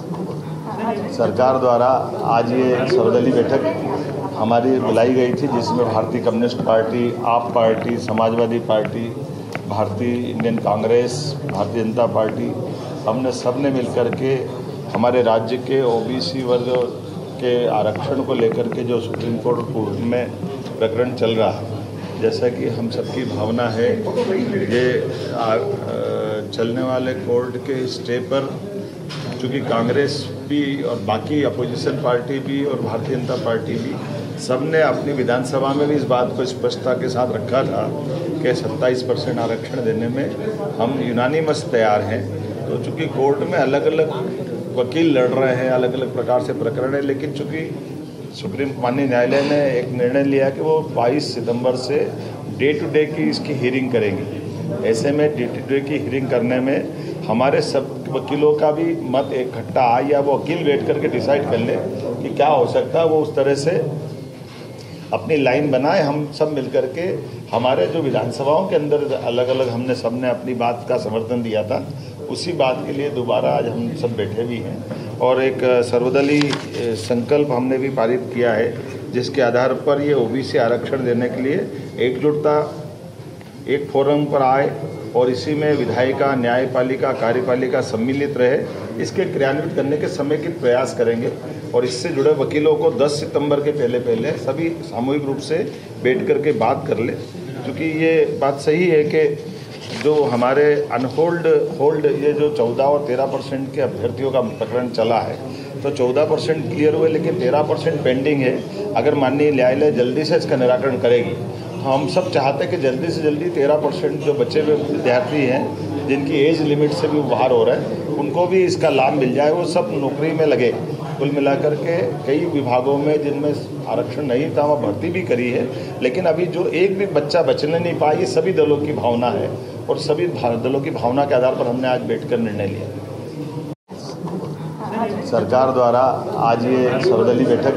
सरकार द्वारा आज ये सर्वदलीय बैठक हमारी बुलाई गई थी, जिसमें भारतीय कम्युनिस्ट पार्टी, आप पार्टी, समाजवादी पार्टी, भारतीय इंडियन कांग्रेस, भारतीय जनता पार्टी, हमने सबने मिलकर के हमारे राज्य के ओबीसी वर्ग के आरक्षण को लेकर के जो सुप्रीम कोर्ट में प्रकरण चल रहा है, जैसा कि हम सबकी भावना है, ये चलने वाले कोर्ट के स्टे पर चूँकि कांग्रेस भी और बाकी अपोजिशन पार्टी भी और भारतीय जनता पार्टी भी सबने अपनी विधानसभा में भी इस बात को स्पष्टता के साथ रखा था कि 27% आरक्षण देने में हम यूनानिमस तैयार हैं। तो चूँकि कोर्ट में अलग अलग वकील लड़ रहे हैं, अलग अलग प्रकार से प्रकरण है, लेकिन चूँकि सुप्रीम माननीय न्यायालय ने एक निर्णय लिया कि वो 22 सितंबर से डे टू डे की इसकी हियरिंग करेंगी। ऐसे में डे टू डे की हियरिंग करने में हमारे सब वकीलों का भी मत इकट्ठा आए या वो वकील बैठ करके डिसाइड कर ले कि क्या हो सकता है, वो उस तरह से अपनी लाइन बनाए। हम सब मिलकर के हमारे जो विधानसभाओं के अंदर अलग अलग हमने सबने अपनी बात का समर्थन दिया था, उसी बात के लिए दोबारा आज हम सब बैठे भी हैं और एक सर्वदलीय संकल्प हमने भी पारित किया है, जिसके आधार पर ये ओबीसी आरक्षण देने के लिए एकजुटता एक फोरम पर आए और इसी में विधायिका, न्यायपालिका, कार्यपालिका सम्मिलित रहे। इसके क्रियान्वित करने के समेकित प्रयास करेंगे और इससे जुड़े वकीलों को 10 सितंबर के पहले सभी सामूहिक रूप से बैठ करके बात कर ले, क्योंकि ये बात सही है कि जो हमारे होल्ड ये जो 14 और 13% के अभ्यर्थियों का प्रकरण चला है, तो 14% क्लियर हुए लेकिन 13% पेंडिंग है। अगर माननीय न्यायालय जल्दी से इसका निराकरण करेगी तो हम सब चाहते हैं कि जल्दी से जल्दी 13% जो बचे हुए विद्यार्थी हैं, जिनकी एज लिमिट से भी बाहर हो रहा है, उनको भी इसका लाभ मिल जाए, वो सब नौकरी में लगे। कुल मिलाकर के कई विभागों में जिनमें आरक्षण नहीं था वह भर्ती भी करी है, लेकिन अभी जो एक भी बच्चा बचने नहीं पाया, ये सभी दलों की भावना है और सभी दलों की भावना के आधार पर हमने आज बैठकर निर्णय लिया। सरकार द्वारा आज ये सर्वदलीय बैठक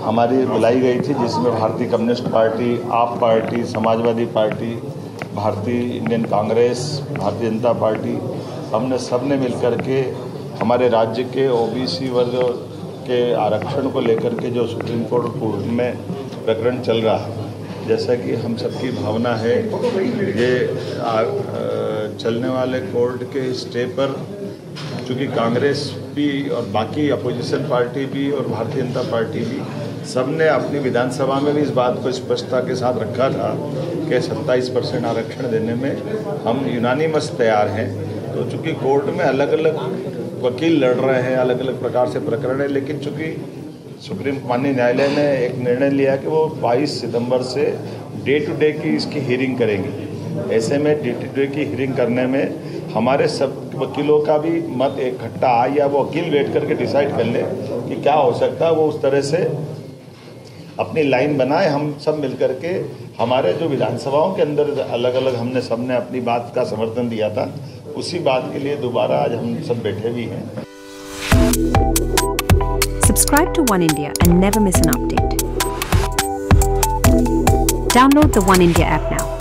हमारी बुलाई गई थी, जिसमें भारतीय कम्युनिस्ट पार्टी, आप पार्टी, समाजवादी पार्टी, भारतीय इंडियन कांग्रेस, भारतीय जनता पार्टी, हमने सबने मिलकर के हमारे राज्य के ओबीसी वर्ग के आरक्षण को लेकर के जो सुप्रीम कोर्ट में प्रकरण चल रहा है, जैसा कि हम सबकी भावना है, ये चलने वाले कोर्ट के स्टे पर चूँकि कांग्रेस भी और बाकी अपोजिशन पार्टी भी और भारतीय जनता पार्टी भी सबने अपनी विधानसभा में भी इस बात को स्पष्टता के साथ रखा था कि 27% आरक्षण देने में हम यूनानिमस तैयार हैं। तो चूँकि कोर्ट में अलग अलग वकील लड़ रहे हैं, अलग अलग प्रकार से प्रकरण है, लेकिन चूँकि सुप्रीम माननीय न्यायालय ने एक निर्णय लिया कि वो 22 सितंबर से डे टू डे की इसकी हियरिंग करेंगी। ऐसे में डे टू डे की हियरिंग करने में हमारे सब वकीलों का भी मत इकट्ठा आए या वो वकील बैठ करके डिसाइड कर ले कि क्या हो सकता है, वो उस तरह से अपनी लाइन बनाए। हम सब मिलकर के हमारे जो विधानसभाओं के अंदर अलग अलग हमने सबने अपनी बात का समर्थन दिया था, उसी बात के लिए दोबारा आज हम सब बैठे भी हैं। Subscribe to One India and never miss an update. Download the One India app now.